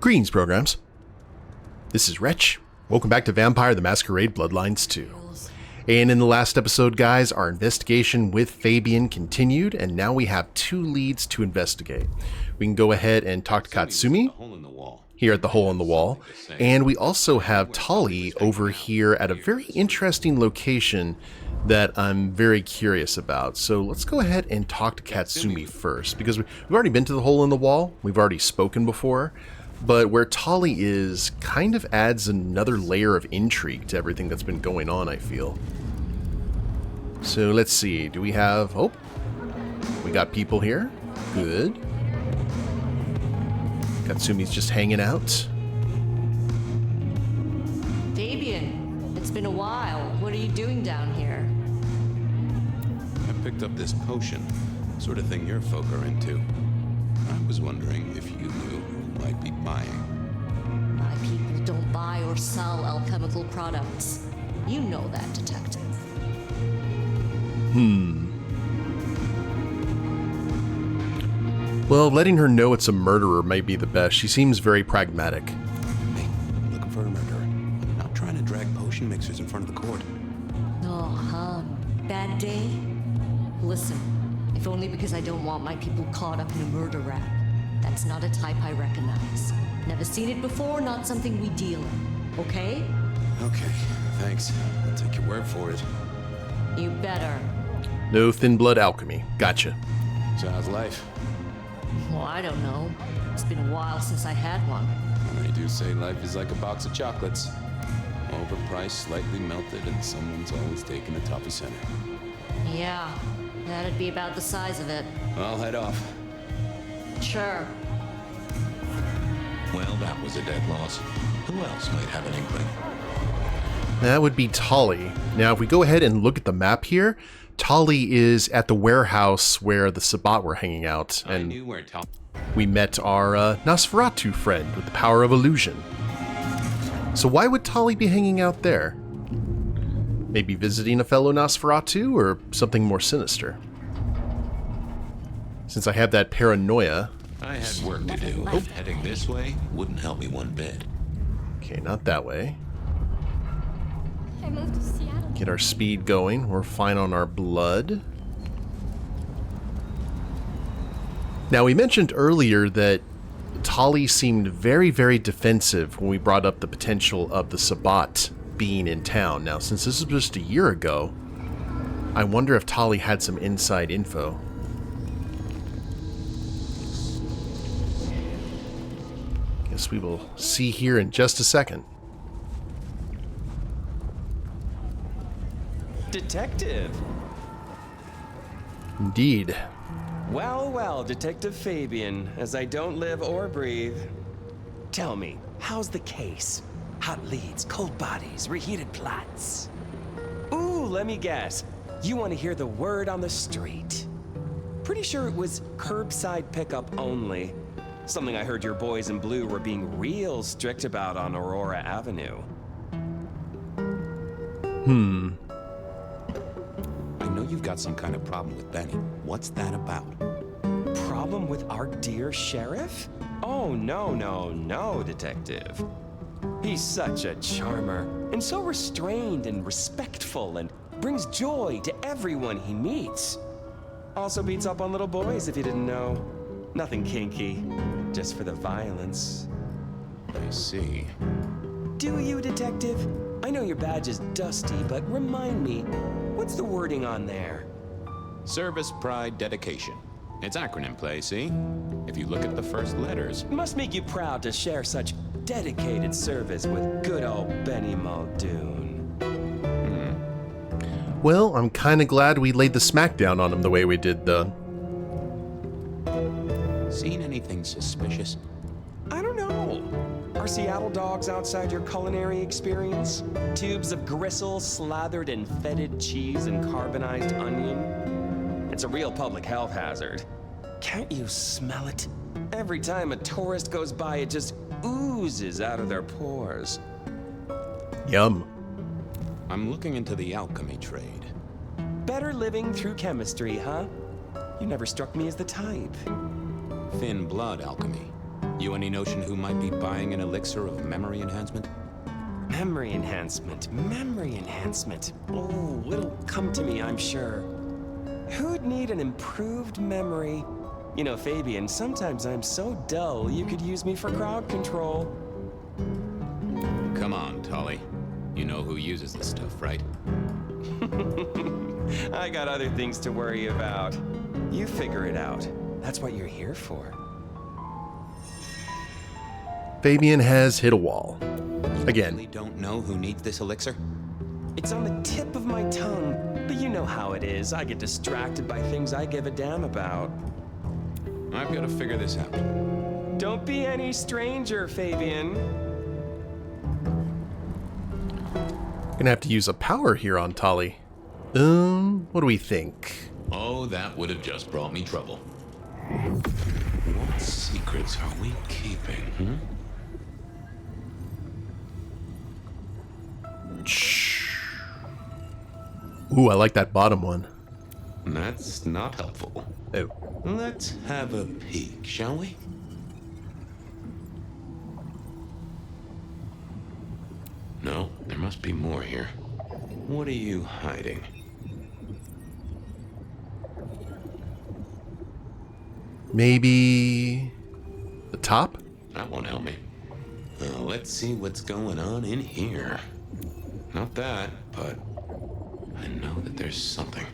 Greetings, programs. This is Wretch. Welcome back to Vampire the Masquerade Bloodlines 2. And in the last episode, guys, our investigation with Fabien continued, and now we have 2 leads to investigate. We can go ahead and talk to Katsumi here at the hole in the wall, and we also have Tolly over here at a very interesting location that I'm very curious about. So let's go ahead and talk to Katsumi first, because we've already been to the hole in the wall. We've already spoken before, but where Tolly is kind of adds another layer of intrigue to everything that's been going on, I feel. So let's see, do we have... Oh, we got people here. Good. Katsumi's just hanging out. Fabien, it's been a while. What are you doing down here? I picked up this potion, sort of thing your folk are into. I was wondering if you knew who might be buying. My people don't buy or sell alchemical products. You know that, detective. Well, letting her know it's a murderer might be the best. She seems very pragmatic. Hey, looking for a murderer. Not trying to drag potion mixers in front of the court. Oh, bad day? Listen, if only because I don't want my people caught up in a murder rap. That's not a type I recognize. Never seen it before, not something we deal in. Okay? Okay, thanks. I'll take your word for it. You better. No thin blood alchemy. Gotcha. So how's life? Well, I don't know. It's been a while since I had one. They do say life is like a box of chocolates. Overpriced, slightly melted, and someone's always taking the toffee center. Yeah, that'd be about the size of it. I'll head off. Sure. Well, that was a dead loss. Who else might have an inkling? That would be Tolly. Now, if we go ahead and look at the map here, Tolly is at the warehouse where the Sabbat were hanging out, I and knew where Tolly... we met our Nosferatu friend with the power of illusion. So why would Tolly be hanging out there? Maybe visiting a fellow Nosferatu, or something more sinister? Since I have that paranoia... I had work to do. Heading this way wouldn't help me one bit. Okay, not that way. I moved to Seattle. Get our speed going. We're fine on our blood. Now, we mentioned earlier that Tolly seemed very, very defensive when we brought up the potential of the Sabbat being in town. Now, since this was just a year ago, I wonder if Tolly had some inside info. Guess we will see here in just a second. Detective! Indeed. Well, well, Detective Fabien, as I don't live or breathe. Tell me, how's the case? Hot leads, cold bodies, reheated plots. Ooh, let me guess. You want to hear the word on the street. Pretty sure it was curbside pickup only. Something I heard your boys in blue were being real strict about on Aurora Avenue. I know you've got some kind of problem with Benny. What's that about? Problem with our dear sheriff? Oh, no, Detective. He's such a charmer, and so restrained and respectful, and brings joy to everyone he meets. Also beats up on little boys, if you didn't know. Nothing kinky, just for the violence. I see. Do you, Detective? I know your badge is dusty, but remind me, what's the wording on there? Service, pride, dedication. It's acronym play, see? If you look at the first letters. Must make you proud to share such dedicated service with good old Benny Muldoon. Well, I'm kind of glad we laid the smackdown on him the way we did, though. Seen anything suspicious? I don't know. Are Seattle dogs outside your culinary experience? Tubes of gristle slathered in fetid cheese and carbonized onion? It's a real public health hazard. Can't you smell it? Every time a tourist goes by, it just oozes out of their pores. Yum. I'm looking into the alchemy trade. Better living through chemistry, huh? You never struck me as the type. Thin blood alchemy. You any notion who might be buying an elixir of memory enhancement? Memory enhancement, memory enhancement. Oh, it'll come to me, I'm sure. Who'd need an improved memory? You know, Fabien, sometimes I'm so dull you could use me for crowd control. Come on, Tolly. You know who uses this stuff, right? I got other things to worry about. You figure it out. That's what you're here for. Fabien has hit a wall. We Again. don't know who needs this elixir? It's on the tip of my tongue, but you know how it is. I get distracted by things I give a damn about. I've got to figure this out. Don't be any stranger, Fabien. Gonna have to use a power here on Tolly. What do we think? Oh, that would have just brought me trouble. What secrets are we keeping, Shh. Ooh, I like that bottom one. That's not helpful. Oh. Let's have a peek, shall we? No, there must be more here. What are you hiding? Maybe the top? That won't help me. Let's see what's going on in here. Not that, but I know that there's something.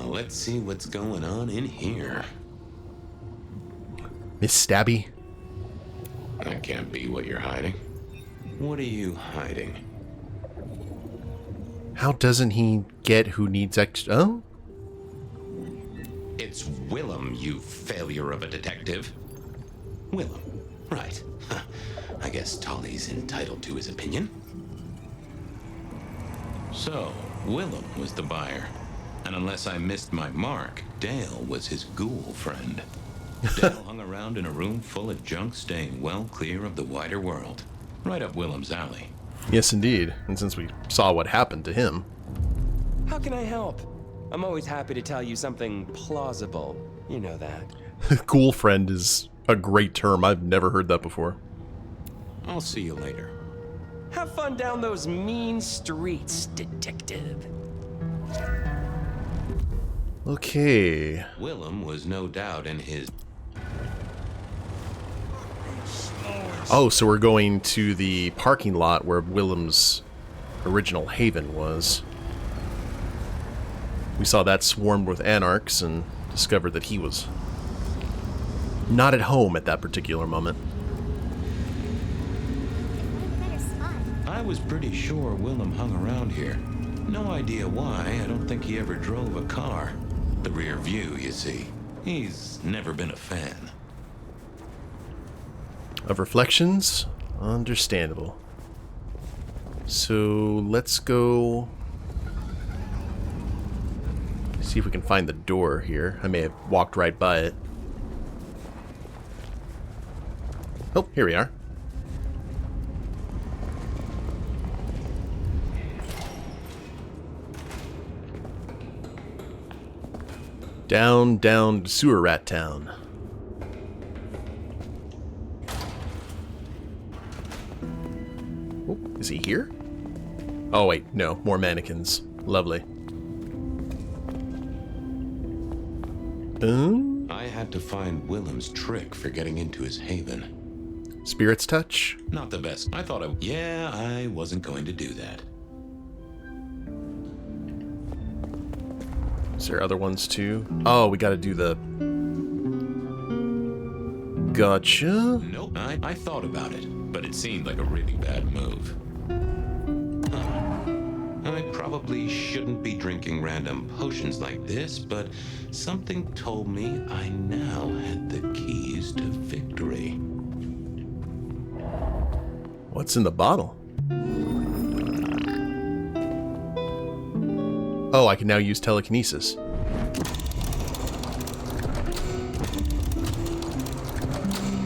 Let's see what's going on in here. Miss Stabby? That can't be what you're hiding. What are you hiding? How doesn't he get who needs extra? Oh? It's Willem, you failure of a detective. Willem, right. I guess Tolly's entitled to his opinion. So, Willem was the buyer. And unless I missed my mark, Dale was his ghoul friend. Dale hung around in a room full of junk, staying well clear of the wider world. Right up Willem's alley. Yes, indeed. And since we saw what happened to him. How can I help? I'm always happy to tell you something plausible. You know that. Ghoul friend is a great term. I've never heard that before. I'll see you later. Have fun down those mean streets, detective. Okay. Willem was no doubt in his... Oh, so we're going to the parking lot where Willem's original haven was. We saw that swarmed with anarchs and discovered that he was not at home at that particular moment. I was pretty sure Willem hung around here. No idea why. I don't think he ever drove a car. The rear view, you see. He's never been a fan. Of reflections? Understandable. So let's go see if we can find the door here. I may have walked right by it. Oh, here we are. Down, down to Sewer Rat Town. Oh, is he here? Oh wait, no, more mannequins. Lovely. I had to find Willem's trick for getting into his haven. Spirit's touch? Not the best. Yeah, I wasn't going to do that. Is there other ones too? Oh, we gotta do the... Gotcha. Nope. I thought about it, but it seemed like a really bad move. I probably shouldn't be drinking random potions like this, but something told me I now had the keys to victory. What's in the bottle? Oh, I can now use telekinesis.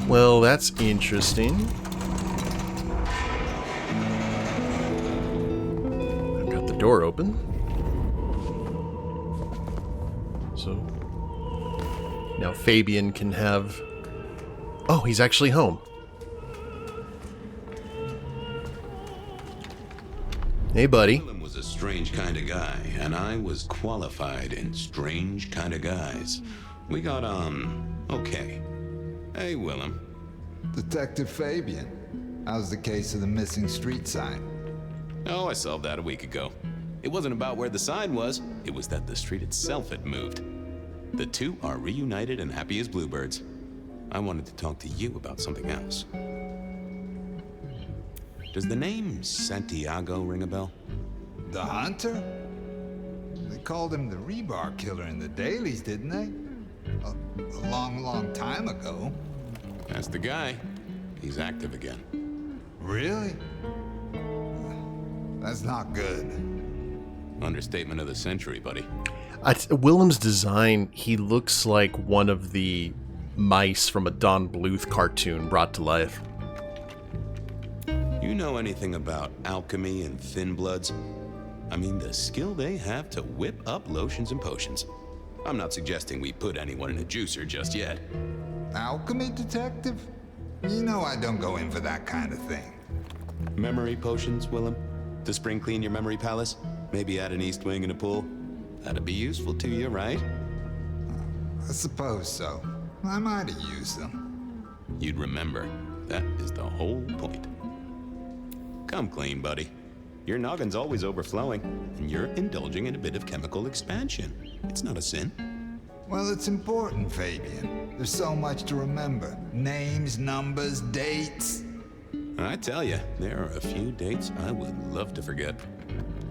Well, that's interesting. I've got the door open. So now Fabien can have Oh, he's actually home. Hey, buddy. Willem was a strange kind of guy, and I was qualified in strange kind of guys. We got on okay. Hey, Willem. Detective Fabien, how's the case of the missing street sign? Oh, I solved that a week ago. It wasn't about where the sign was, it was that the street itself had moved. The two are reunited and happy as bluebirds. I wanted to talk to you about something else. Does the name Santiago ring a bell? The hunter? They called him the rebar killer in the dailies, didn't they? A long, long time ago. That's the guy. He's active again. Really? That's not good. Understatement of the century, buddy. Willem's design, he looks like one of the mice from a Don Bluth cartoon brought to life. You know anything about alchemy and thin bloods? I mean, the skill they have to whip up lotions and potions. I'm not suggesting we put anyone in a juicer just yet. Alchemy detective? You know I don't go in for that kind of thing. Memory potions, Willem? To spring clean your memory palace? Maybe add an east wing and a pool? That'd be useful to you, right? I suppose so. I might have used them. You'd remember. That is the whole point. Come clean, buddy. Your noggin's always overflowing, and you're indulging in a bit of chemical expansion. It's not a sin. Well, it's important, Fabien. There's so much to remember. Names, numbers, dates. I tell you, there are a few dates I would love to forget.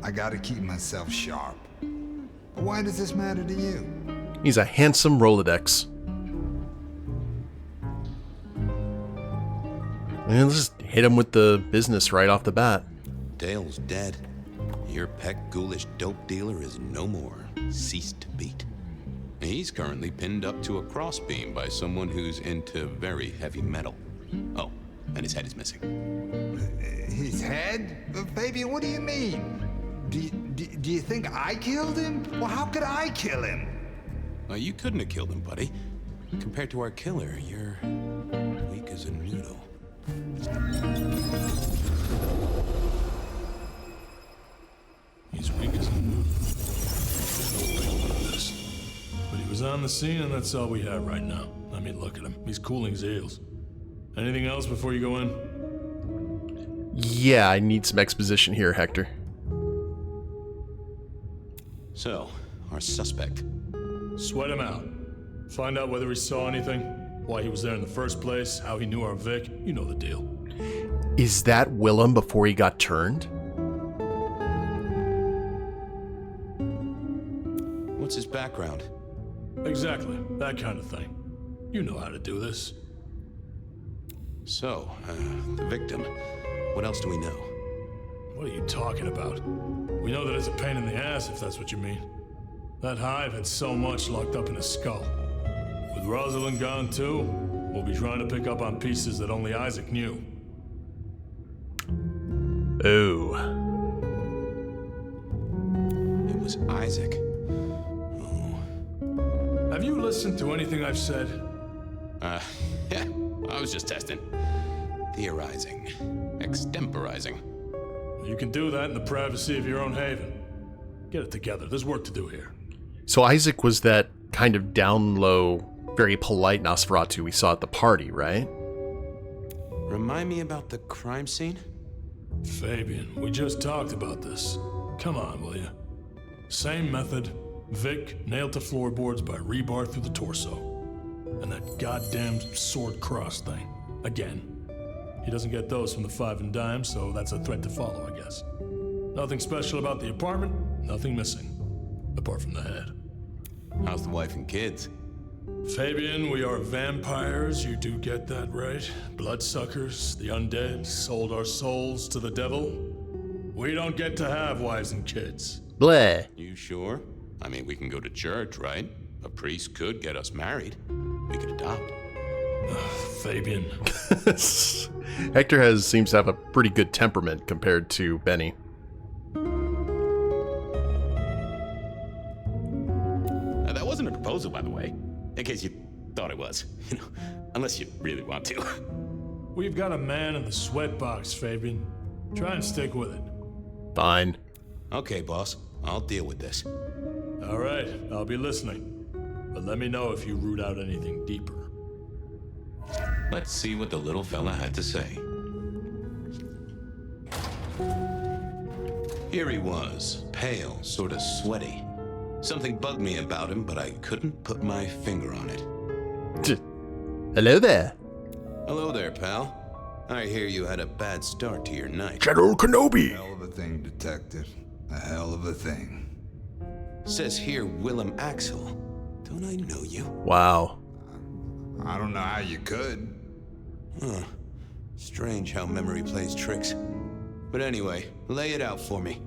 I gotta keep myself sharp. But why does this matter to you? He's a handsome Rolodex. And let's just hit him with the business right off the bat. Dale's dead. Your peck ghoulish dope dealer is no more. Ceased to beat. He's currently pinned up to a crossbeam by someone who's into very heavy metal. Oh, and his head is missing. His head? Fabien, what do you mean? Do you think I killed him? Well, how could I kill him? Well, you couldn't have killed him, buddy. Compared to our killer, you're weak as a noodle. He's weak as a noodle. But he was on the scene, and that's all we have right now. I mean, look at him. He's cooling his heels. Anything else before you go in? Yeah, I need some exposition here, Hector. So, our suspect. Sweat him out. Find out whether he saw anything, why he was there in the first place, how he knew our Vic. You know the deal. Is that Willem before he got turned? What's his background? Exactly. That kind of thing. You know how to do this. So, the victim. What else do we know? What are you talking about? We know that it's a pain in the ass, if that's what you mean. That hive had so much locked up in his skull. With Rosalind gone too, we'll be trying to pick up on pieces that only Isaac knew. Oh. It was Isaac. Have you listened to anything I've said? Yeah, I was just testing. Theorizing. Extemporizing. You can do that in the privacy of your own haven. Get it together. There's work to do here. So Isaac was that kind of down low, very polite Nosferatu we saw at the party, right? Remind me about the crime scene? Fabien, we just talked about this. Come on, will you? Same method. Vic nailed to floorboards by rebar through the torso. And that goddamn sword cross thing. Again. He doesn't get those from the five and dime, so that's a thread to follow, I guess. Nothing special about the apartment, nothing missing. Apart from the head. How's the wife and kids? Fabien, we are vampires, you do get that right. Bloodsuckers, the undead, sold our souls to the devil. We don't get to have wives and kids. Bleh. You sure? I mean, we can go to church, right? A priest could get us married. We could adopt. Fabien. Hector seems to have a pretty good temperament compared to Benny. That wasn't a proposal, by the way. In case you thought it was. You know, Unless you really want to. We've got a man in the sweatbox, Fabien. Try and stick with it. Fine. Okay, boss. I'll deal with this. All right, I'll be listening. But let me know if you root out anything deeper. Let's see what the little fella had to say. Here he was, pale, sort of sweaty. Something bugged me about him, but I couldn't put my finger on it. Hello there. Hello there, pal. I hear you had a bad start to your night. General Kenobi. Hell of a thing, Detective. A hell of a thing. Says here Willem Axel. Don't I know you? Wow. I don't know how you could. Huh. Strange how memory plays tricks. But anyway, lay it out for me.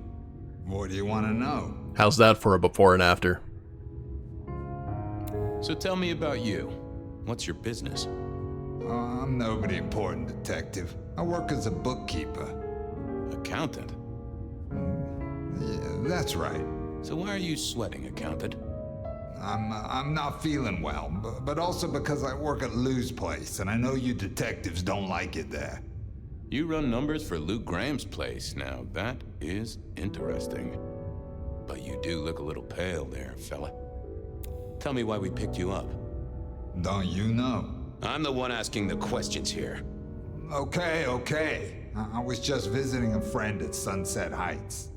What do you want to know? How's that for a before and after? So tell me about you. What's your business? I'm nobody important, Detective. I work as a bookkeeper. Accountant? Yeah, that's right. So why are you sweating, accountant? I'm not feeling well, but also because I work at Lou's place, and I know you detectives don't like it there. You run numbers for Lou Graham's place. Now, that is interesting. But you do look a little pale there, fella. Tell me why we picked you up. Don't you know? I'm the one asking the questions here. Okay. I was just visiting a friend at Sunset Heights.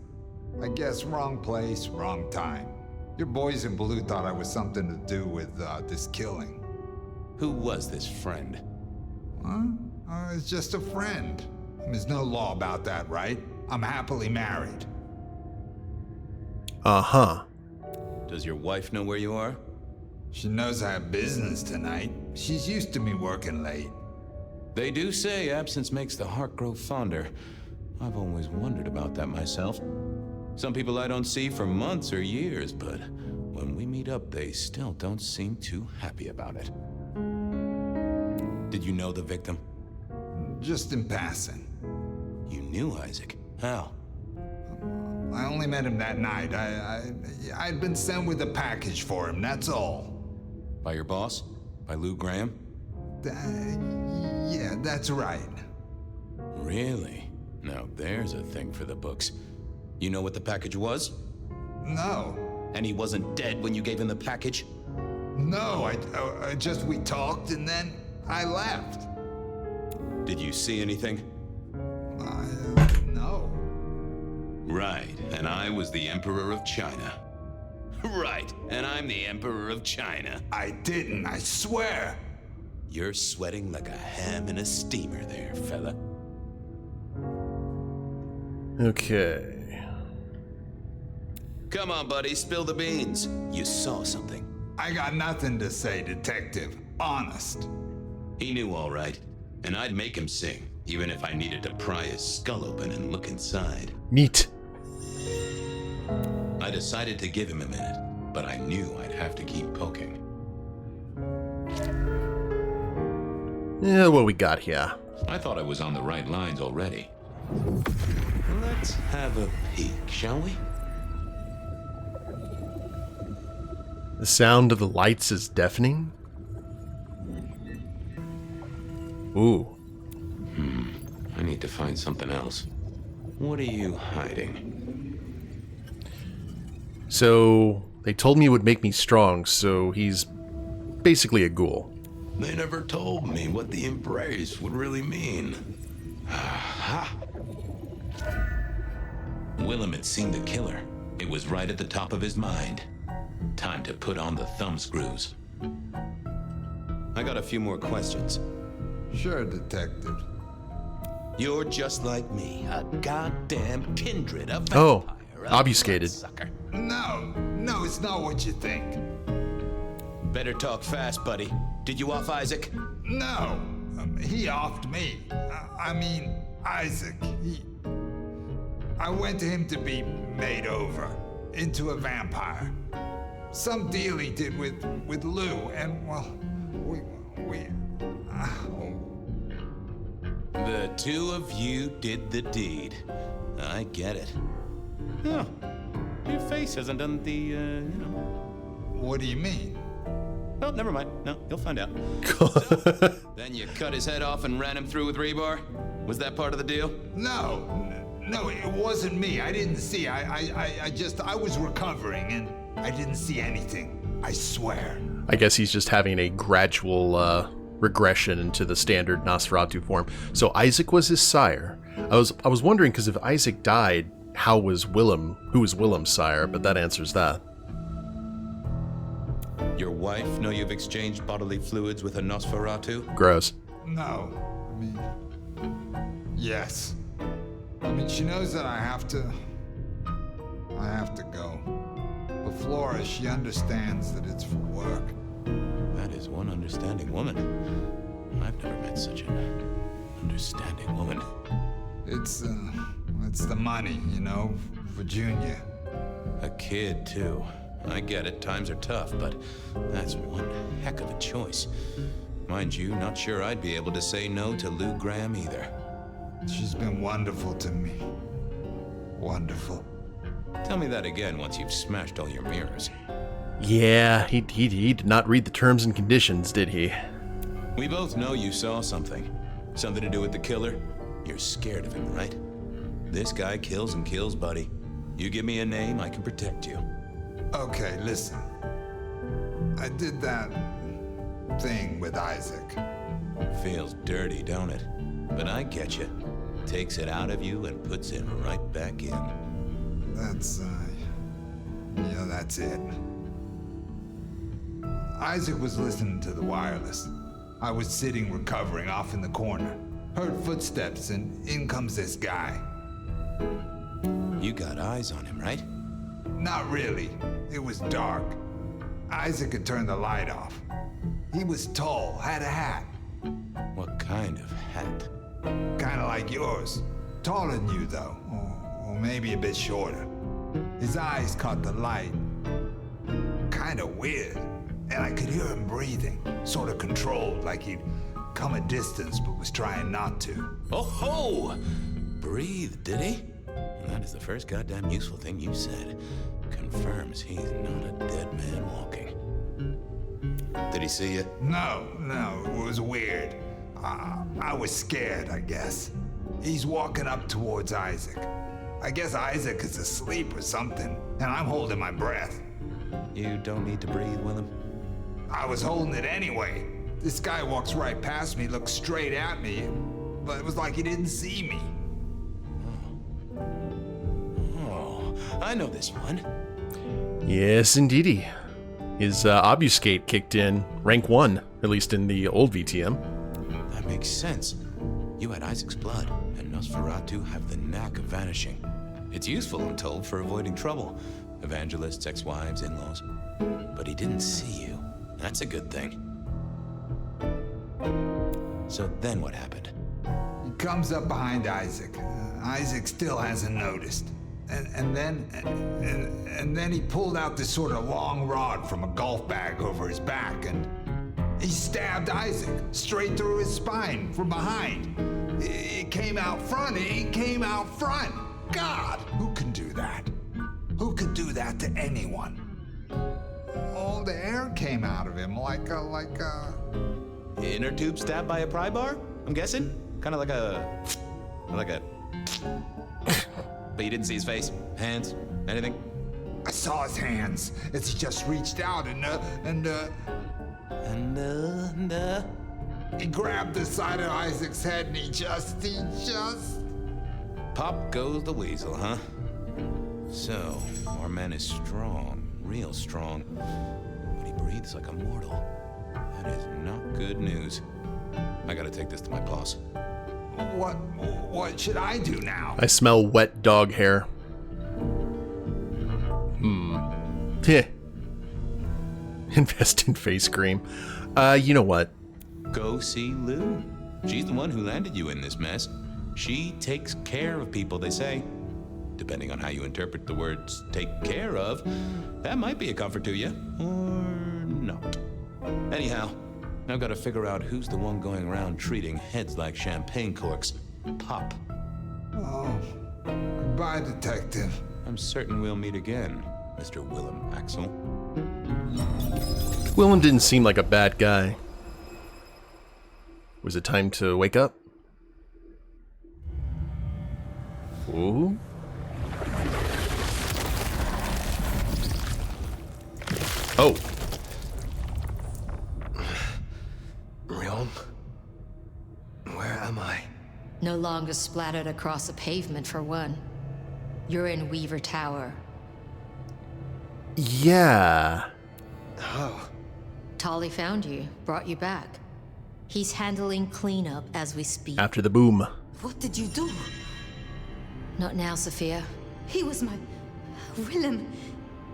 I guess wrong place, wrong time. Your boys in blue thought I was something to do with this killing. Who was this friend? Huh? It's just a friend. There's no law about that, right? I'm happily married. Uh-huh. Does your wife know where you are? She knows I have business tonight. She's used to me working late. They do say absence makes the heart grow fonder. I've always wondered about that myself. Some people I don't see for months or years, but when we meet up, they still don't seem too happy about it. Did you know the victim? Just in passing. You knew Isaac. How? I only met him that night. I'd been sent with a package for him, that's all. By your boss? By Lou Graham? Yeah, that's right. Really? Now there's a thing for the books. You know what the package was? No. And he wasn't dead when you gave him the package? No, I just, we talked and then I left. Did you see anything? No. Right, and I was the Emperor of China. Right, and I'm the Emperor of China. I didn't, I swear. You're sweating like a ham in a steamer there, fella. Okay. Come on, buddy, spill the beans. You saw something. I got nothing to say, Detective. Honest. He knew all right, and I'd make him sing, even if I needed to pry his skull open and look inside. Neat. I decided to give him a minute, but I knew I'd have to keep poking. Yeah, what we got here? I thought I was on the right lines already. Let's have a peek, shall we? The sound of the lights is deafening. Ooh. I need to find something else. What are you hiding? So, they told me it would make me strong, so he's basically a ghoul. They never told me what the embrace would really mean. Aha! Willem had seen the killer. It was right at the top of his mind. Time to put on the thumb screws. I got a few more questions. Sure, Detective. You're just like me, a goddamn kindred, a vampire. Oh, a obfuscated. bloodsucker. No, it's not what you think. Better talk fast, buddy. Did you off Isaac? No, he offed me. I mean, Isaac. I went to him to be made over into a vampire. Some deal he did with Lou, and well, The two of you did the deed. I get it. Huh. Your face hasn't done the, What do you mean? Well, never mind. No, you'll find out. So, then you cut his head off and ran him through with rebar? Was that part of the deal? No, it wasn't me. I didn't see. I was recovering and I didn't see anything. I swear. I guess he's just having a gradual regression into the standard Nosferatu form. So Isaac was his sire. I was wondering, because if Isaac died, who was Willem's sire? But that answers that. Your wife know you've exchanged bodily fluids with a Nosferatu? Gross. No, I mean, yes. I mean, she knows that I have to go. But Flora, she understands that it's for work. That is one understanding woman. I've never met such an understanding woman. It's the money, you know, for Junior. A kid, too. I get it, times are tough, but that's one heck of a choice. Mind you, not sure I'd be able to say no to Lou Graham either. She's been wonderful to me. Wonderful. Tell me that again once you've smashed all your mirrors. Yeah, he did not read the terms and conditions, did he? We both know you saw something. Something to do with the killer? You're scared of him, right? This guy kills and kills, buddy. You give me a name, I can protect you. Okay, listen. I did that thing with Isaac. Feels dirty, don't it? But I get you. Takes it out of you and puts it right back in. That's it. Isaac was listening to the wireless. I was sitting recovering off in the corner. Heard footsteps and in comes this guy. You got eyes on him, right? Not really. It was dark. Isaac had turned the light off. He was tall, had a hat. What kind of hat? Kinda like yours. Taller than you, though. Or maybe a bit shorter. His eyes caught the light. Kinda weird. And I could hear him breathing. Sorta controlled, like he'd come a distance but was trying not to. Oh ho! Breathe, did he? That is the first goddamn useful thing you said. Confirms he's not a dead man walking. Did he see you? No, it was weird. I was scared, I guess. He's walking up towards Isaac. I guess Isaac is asleep or something, and I'm holding my breath. You don't need to breathe, Willem. I was holding it anyway. This guy walks right past me, looks straight at me, but it was like he didn't see me. Oh, I know this one. Yes, indeedy. His obfuscate kicked in rank 1, at least in the old VTM. That makes sense. You had Isaac's blood, and Nosferatu have the knack of vanishing. It's useful, I'm told, for avoiding trouble. Evangelists, ex-wives, in-laws. But he didn't see you. That's a good thing. So then what happened? He comes up behind Isaac. Isaac still hasn't noticed. And then he pulled out this sort of long rod from a golf bag over his back, and he stabbed Isaac straight through his spine from behind. It came out front. God, who can do that? Who could do that to anyone? All the air came out of him like a... Inner tube stabbed by a pry bar? I'm guessing? Kind of like a... But you didn't see his face? Hands? Anything? I saw his hands as he just reached out and he grabbed the side of Isaac's head and he just... Pop goes the weasel, huh? So, our man is strong, real strong, but he breathes like a mortal. That is not good news. I gotta take this to my boss. What should I do now? I smell wet dog hair. Heh. Invest in face cream. You know what? Go see Lou. She's the one who landed you in this mess. She takes care of people, they say. Depending on how you interpret the words take care of, that might be a comfort to you, or not. Anyhow, I've got to figure out who's the one going around treating heads like champagne corks. Pop. Oh, goodbye, detective. I'm certain we'll meet again, Mr. Willem Axel. Willem didn't seem like a bad guy. Was it time to wake up? Ooh. Oh. Realm? Where am I? No longer splattered across a pavement, for one. You're in Weaver Tower. Yeah. Oh. Tolly found you, brought you back. He's handling cleanup as we speak. After the boom. What did you do? Not now, Sophia. He was my... Willem.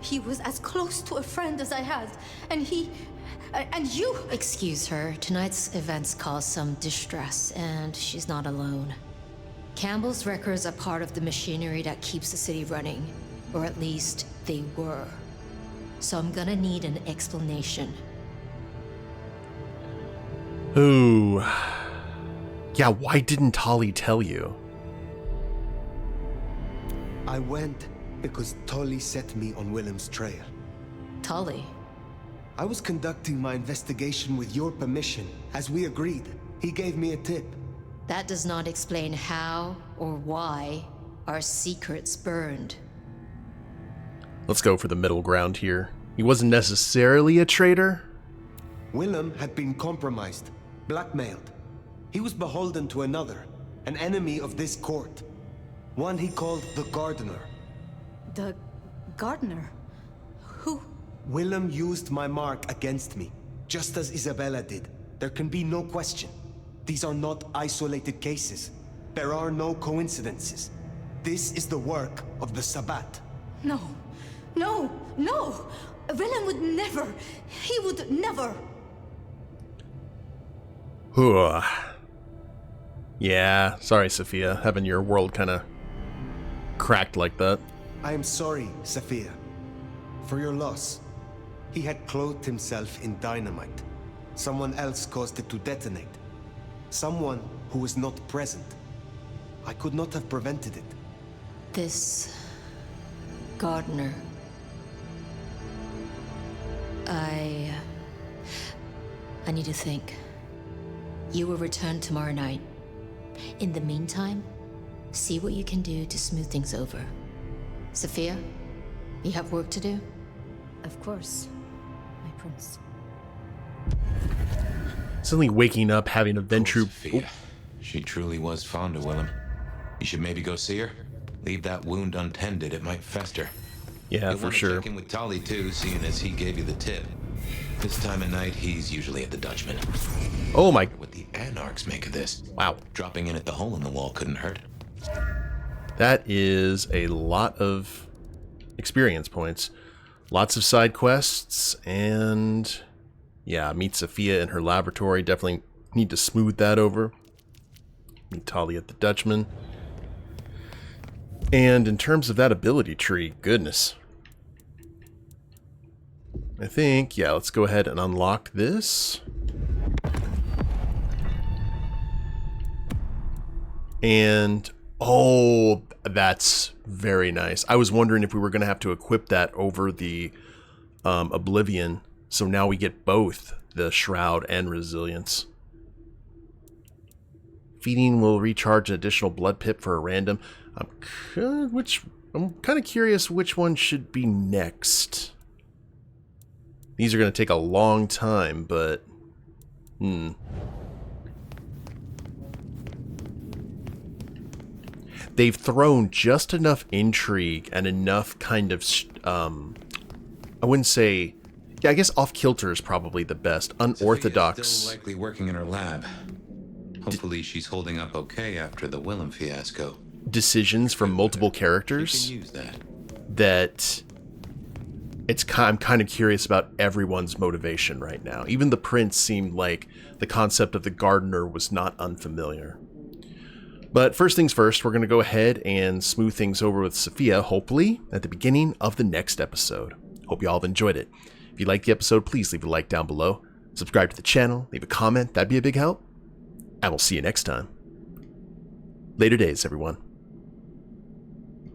He was as close to a friend as I had. And he... and you... Excuse her. Tonight's events caused some distress, and she's not alone. Campbell's records are part of the machinery that keeps the city running. Or at least, they were. So I'm gonna need an explanation. Ooh. Yeah, why didn't Tolly tell you? I went because Tolly set me on Willem's trail. Tolly? I was conducting my investigation with your permission, as we agreed. He gave me a tip. That does not explain how or why our secrets burned. Let's go for the middle ground here. He wasn't necessarily a traitor. Willem had been compromised, blackmailed. He was beholden to another, an enemy of this court. One he called the Gardener. The gardener? Who? Willem used my mark against me, just as Isabella did. There can be no question. These are not isolated cases. There are no coincidences. This is the work of the Sabbat. No. No. No. Willem would never. He would never. Yeah, sorry, Sophia, having your world kind of cracked like that. I am sorry, Sophia, for your loss. He had clothed himself in dynamite. Someone else caused it to detonate. Someone who was not present. I could not have prevented it. This... gardener... I need to think. You will return tomorrow night. In the meantime, see what you can do to smooth things over. Sophia, you have work to do? Of course, my prince. Suddenly waking up, having a Ventru... Sophia. She truly was fond of Willem. You should maybe go see her. Leave that wound untended, it might fester. Yeah, You'll for want to sure. check in with Tolly too, seeing as he gave you the tip. This time of night, he's usually at the Dutchman. Oh my... What the Anarchs make of this? Wow. Dropping in at the hole in the wall couldn't hurt. That is a lot of experience points. Lots of side quests, and... yeah, meet Sophia in her laboratory. Definitely need to smooth that over. Meet Tolly at the Dutchman. And in terms of that ability tree, goodness. I think, yeah, let's go ahead and unlock this. And, oh, that's very nice. I was wondering if we were going to have to equip that over the Oblivion. So now we get both the Shroud and Resilience. Feeding will recharge an additional blood pip for a random. I'm kind of curious which one should be next. These are going to take a long time, but... They've thrown just enough intrigue and enough kind of... I wouldn't say... yeah, I guess off-kilter is probably the best. Unorthodox. Sophia's still likely working in her lab. Hopefully she's holding up okay after the Willem fiasco. Decisions from multiple characters. You can use that I'm kind of curious about everyone's motivation right now. Even the prince seemed like the concept of the gardener was not unfamiliar. But first things first, we're going to go ahead and smooth things over with Sophia, hopefully, at the beginning of the next episode. Hope you all have enjoyed it. If you liked the episode, please leave a like down below. Subscribe to the channel, leave a comment, that'd be a big help. And we'll see you next time. Later days, everyone.